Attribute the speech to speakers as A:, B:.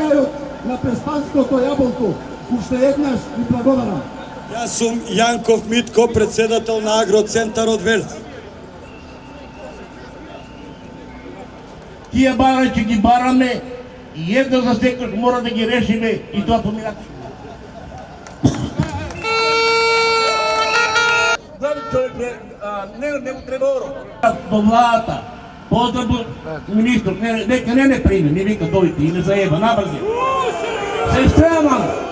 A: крајот на Преспанското јаболко. Уште еднаш и благодарам.
B: Јас сум Јанков Митко, председател на Агроцентарот Велс.
C: Тие барања ги бараме и едно за секој мора да ги решиме и тоа помина. Дали човек не му треба оро? До владата, поздраво министр, нека не приме, не вика дојте и не заеба, набрзи. Се стремам!